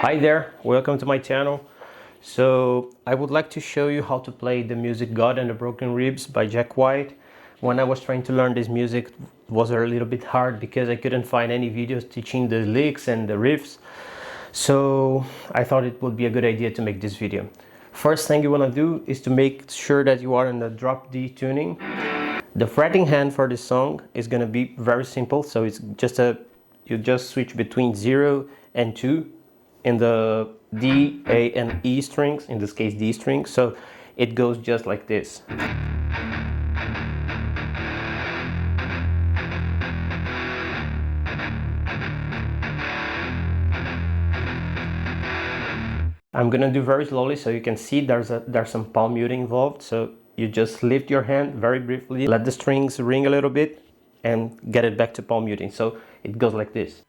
Hi there, welcome to my channel. So I would like to show you how to play the music G.O.D and the Broken Ribs by Jack White. When I was trying to learn this music, it was a little bit hard because I couldn't find any videos teaching the licks and the riffs. So I thought it would be a good idea to make this video. First thing you want to do is to make sure that you are in the drop D tuning. The fretting hand for this song is going to be very simple, so it's just you just switch between 0 and 2 in the D, A and E strings, in this case D string, so it goes just like this. I'm gonna do very slowly so you can see there's some palm muting involved, so you just lift your hand very briefly, let the strings ring a little bit and get it back to palm muting. So it goes like this.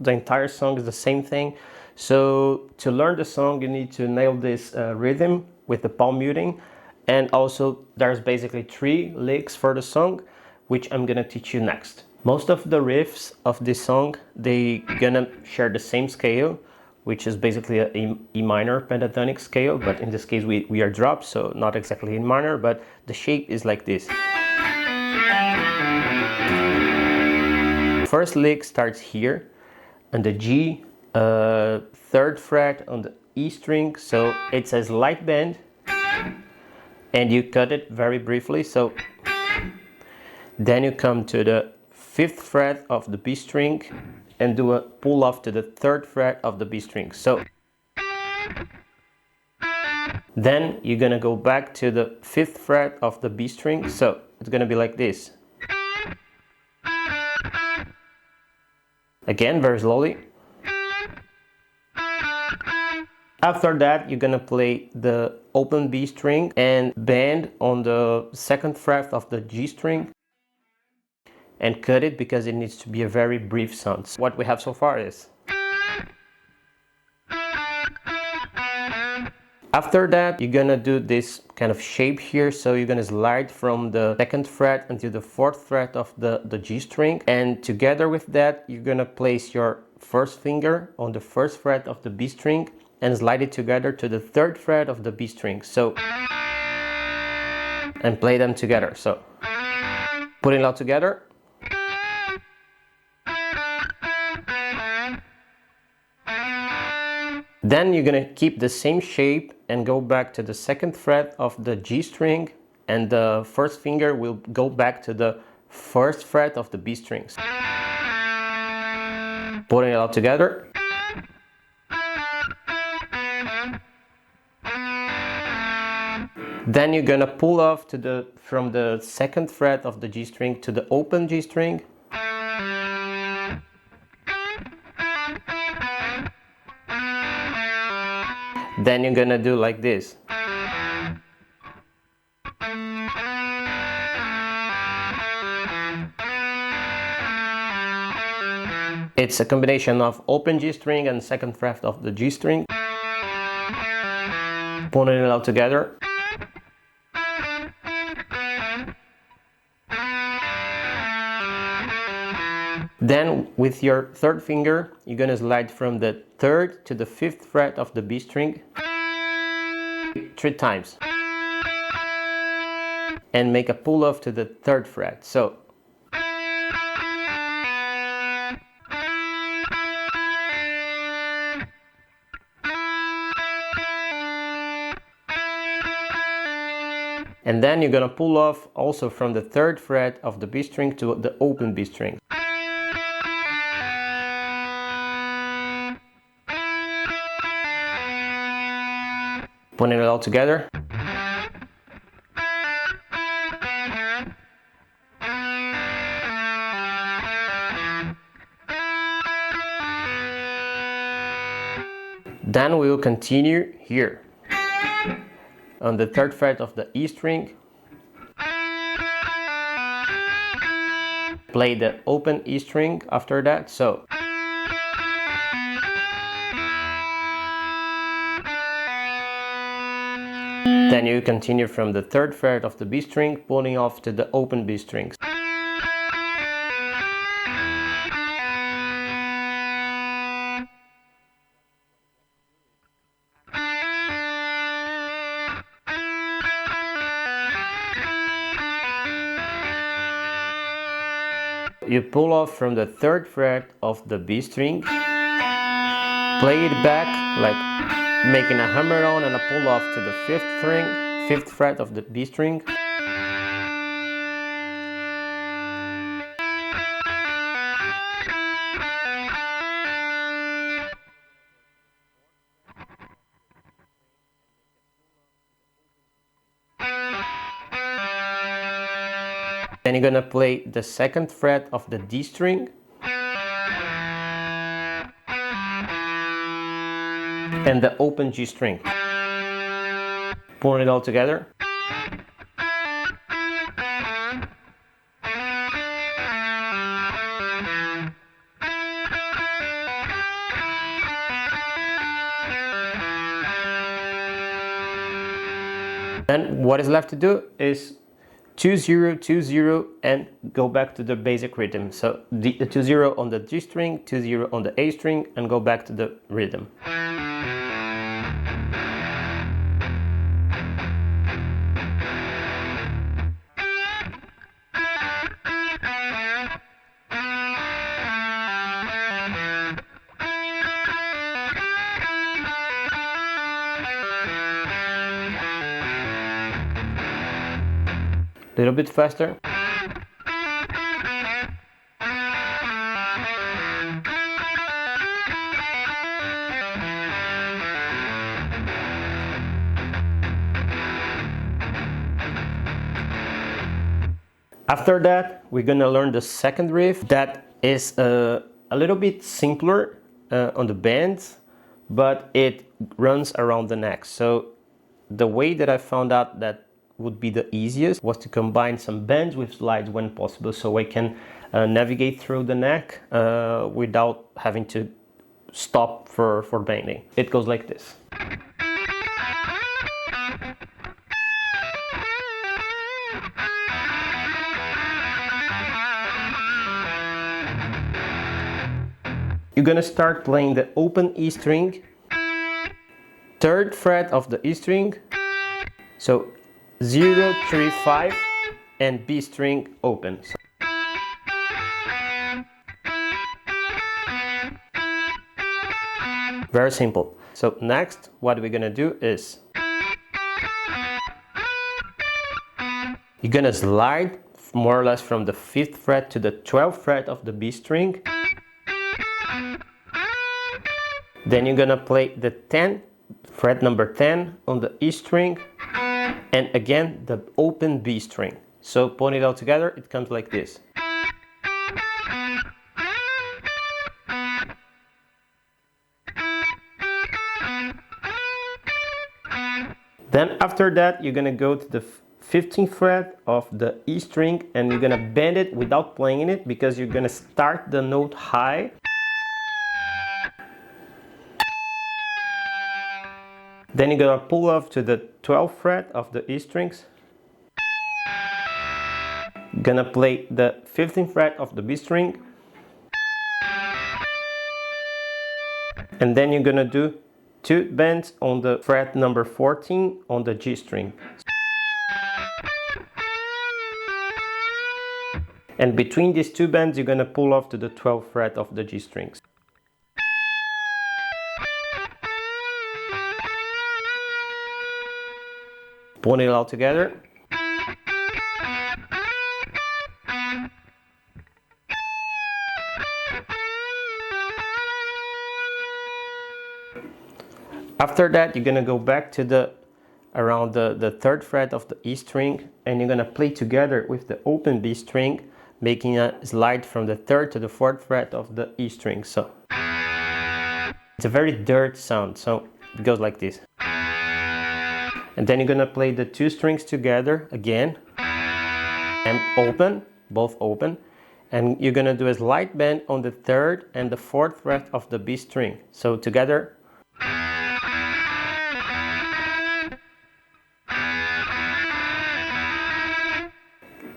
The entire song is the same thing. So to learn the song, you need to nail this rhythm with the palm muting. And also there's basically 3 licks for the song, which I'm gonna teach you next. Most of the riffs of this song, they gonna share the same scale, which is basically a E minor pentatonic scale, but in this case we are dropped, so not exactly in minor, but the shape is like this. First lick starts here on the G, 3rd fret on the E string, so it's a slight bend, and you cut it very briefly. So then you come to the 5th fret of the B string and do a pull off to the 3rd fret of the B string. So then you're gonna go back to the 5th fret of the B string, so it's gonna be like this. Again, very slowly. After that, you're gonna play the open B string and bend on the 2nd fret of the G string and cut it because it needs to be a very brief sound. So what we have so far is. After that, you're gonna do this kind of shape here, so you're gonna slide from the 2nd fret until the 4th fret of the G string, and together with that, you're gonna place your 1st finger on the 1st fret of the B string and slide it together to the 3rd fret of the B string. So, and play them together. So, putting it all together. Then you're gonna keep the same shape and go back to the 2nd fret of the G string, and the 1st finger will go back to the 1st fret of the B strings. Putting it all together. Then you're gonna pull off to from the 2nd fret of the G string to the open G string. Then you're gonna do like this. It's a combination of open G string and 2nd fret of the G string. Putting it all together. Then with your 3rd finger, you're gonna slide from the 3rd to the 5th fret of the B string 3 times and make a pull off to the 3rd fret. So and then you're gonna pull off also from the 3rd fret of the B string to the open B string. Putting it all together. Then we will continue here on the 3rd fret of the E string. Play the open E string after that. So Then you continue from the 3rd fret of the B string, pulling off to the open B strings. You pull off from the 3rd fret of the B string, play it back like making a hammer on and a pull off to the 5th fret of the B string. Then you're gonna play the 2nd fret of the D string and the open G string. Pull it all together. Then what is left to do is 2-0, 2-0 and go back to the basic rhythm. So the 2-0 on the G string, 2-0 on the A string and go back to the rhythm. A little bit faster. After that, we're gonna learn the 2nd riff that is a little bit simpler on the bends, but it runs around the neck. So the way that I found out that would be the easiest was to combine some bends with slides when possible, so I can navigate through the neck without having to stop for bending. It goes like this. You're gonna start playing the open E string, 3rd fret of the E string, so 0, 3, 5 and B string open. Very simple. So next what we're gonna do is you're gonna slide more or less from the 5th fret to the 12th fret of the B string. Then you're gonna play the 10th fret number 10 on the E string and again the open B string. So put it all together, it comes like this. Then after that you're gonna go to the 15th fret of the E string and you're gonna bend it without playing it because you're gonna start the note high. Then you're gonna pull off to the 12th fret of the E strings. Gonna play the 15th fret of the B string. And then you're gonna do 2 bends on the fret number 14 on the G string. And between these 2 bends you're gonna pull off to the 12th fret of the G strings. Put it all together. After that you're gonna go back to the around the 3rd fret of the E string and you're gonna play together with the open B string, making a slide from the 3rd to the 4th fret of the E string. So it's a very dirt sound, so it goes like this. And then you're gonna play the 2 strings together again and open, both open, and you're gonna do a slight bend on the 3rd and the 4th fret of the B string. So together.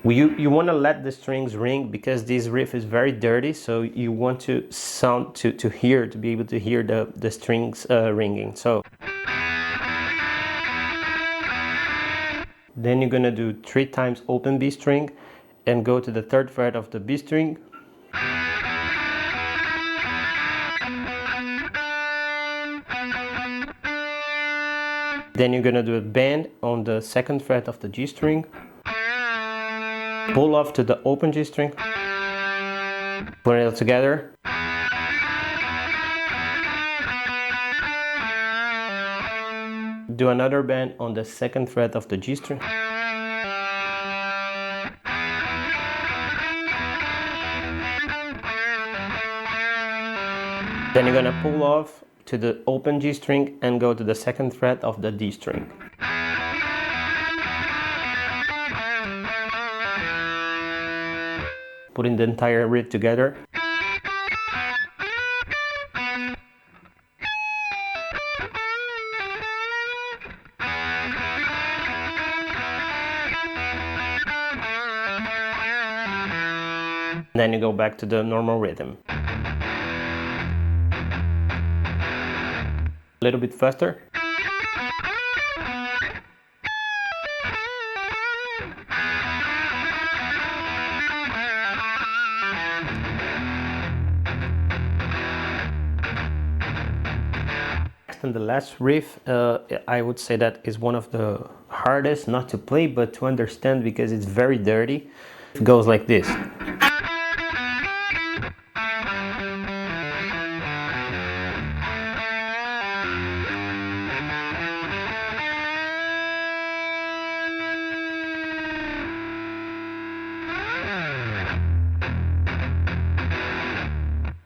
You want to let the strings ring because this riff is very dirty, so you want to sound to be able to hear the strings ringing. So then you're gonna do 3 times open B string and go to the 3rd fret of the B string. Then you're gonna do a bend on the 2nd fret of the G string. Pull off to the open G string. Put it all together. Do another bend on the 2nd fret of the G string. Then you're gonna pull off to the open G string and go to the 2nd fret of the D string. Putting the entire riff together. Then you go back to the normal rhythm. A little bit faster. And the last riff, I would say that is one of the hardest, not to play but to understand, because it's very dirty. It goes like this.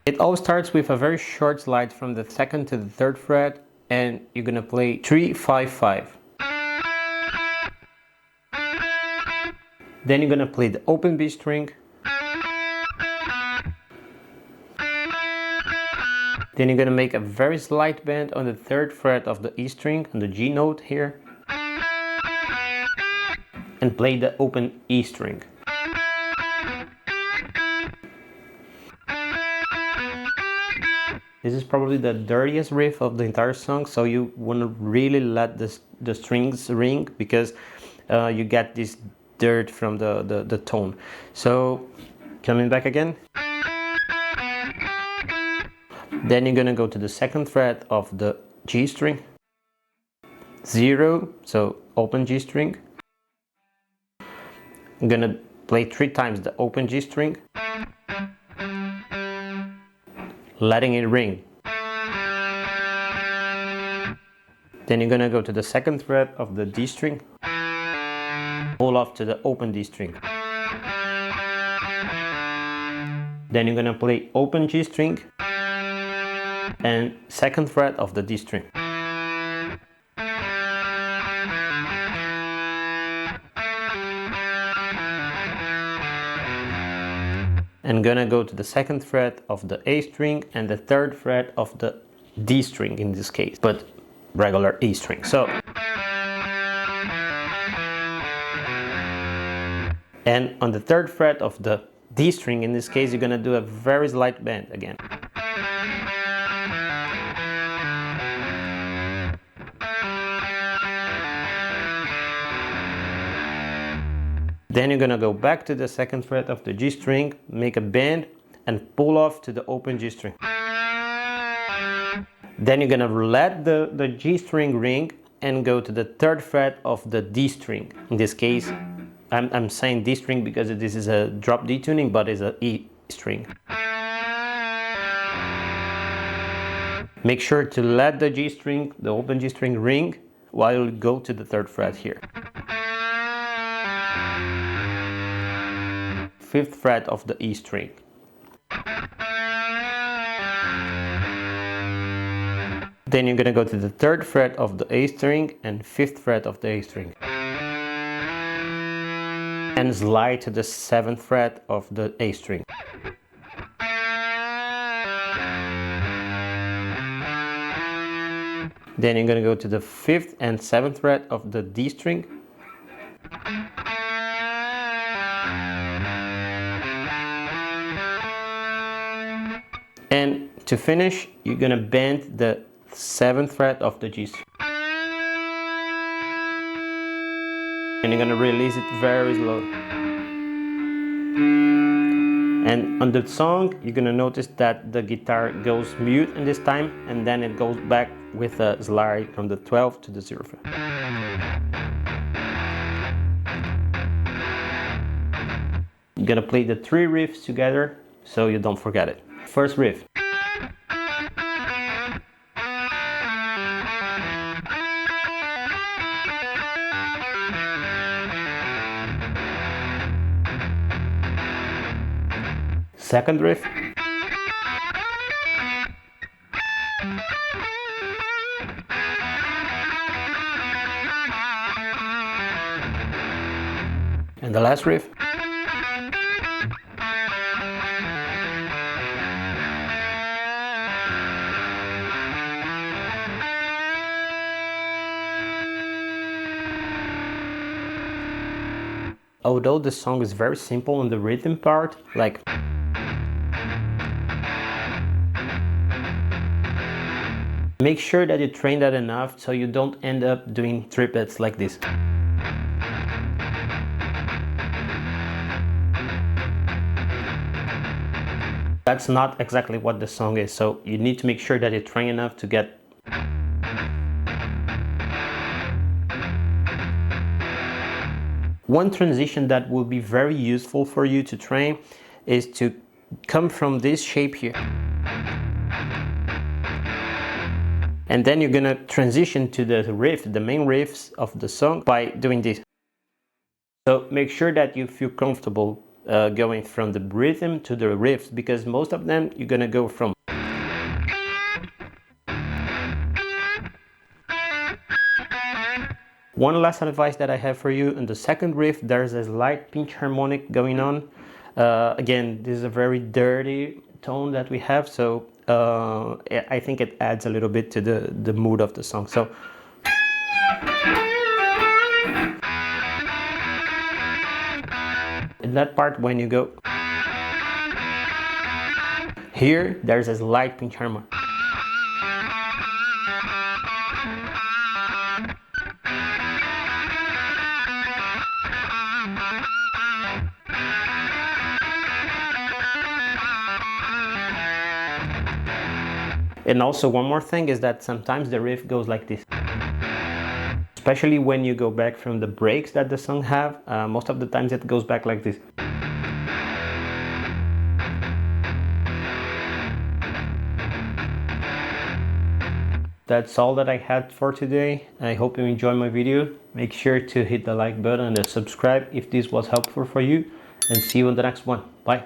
It all starts with a very short slide from the 2nd to the 3rd fret, and you're gonna play 3, 5, 5. Then you're gonna play the open B string. Then you're gonna make a very slight bend on the 3rd fret of the E string, on the G note here, and play the open E string. This is probably the dirtiest riff of the entire song, so you want to really let the strings ring, because you get this dirt from the tone. So coming back again. Then you're gonna go to the 2nd fret of the G string. 0, so open G string. I'm gonna play 3 times the open G string, letting it ring. Then you're gonna go to the 2nd fret of the D string, pull off to the open D string. Then you're gonna play open G string and 2nd fret of the D string. And gonna go to the 2nd fret of the A string and the 3rd fret of the D string in this case, but regular E string. So, and on the 3rd fret of the D string in this case, you're gonna do a very slight bend again. Then you're gonna go back to the 2nd fret of the G string, make a bend and pull off to the open G string. Then you're gonna let the G string ring and go to the 3rd fret of the D string. In this case, I'm saying D string because this is a drop D tuning, but it's an E string. Make sure to let the G string, the open G string, ring while you go to the 3rd fret here. 5th fret of the E string. Then you're gonna go to the 3rd fret of the A string and 5th fret of the A string. And slide to the 7th fret of the A string. Then you're gonna go to the 5th and 7th fret of the D string. To finish, you're gonna bend the 7th fret of the G string. And you're gonna release it very slow. And on the song, you're gonna notice that the guitar goes mute in this time, and then it goes back with a slide from the 12th to the 0th fret. You're gonna play the 3 riffs together so you don't forget it. First riff. Second riff. And the last riff. Although the song is very simple on the rhythm part, like make sure that you train that enough so you don't end up doing triplets like this. That's not exactly what the song is, so you need to make sure that you train enough to get. One transition that will be very useful for you to train is to come from this shape here. And then you're gonna transition to the riff, the main riffs of the song, by doing this. So make sure that you feel comfortable going from the rhythm to the riffs, because most of them you're gonna go from. One last advice that I have for you: in the second riff there's a slight pinch harmonic going on. Again, this is a very dirty tone that we have, so I think it adds a little bit to the mood of the song. So in that part, when you go here, there's a slight pinch harmonic. And also one more thing is that sometimes the riff goes like this. Especially when you go back from the breaks that the song have, most of the times it goes back like this. That's all that I had for today. I hope you enjoyed my video. Make sure to hit the like button and subscribe if this was helpful for you, and see you on the next one. Bye.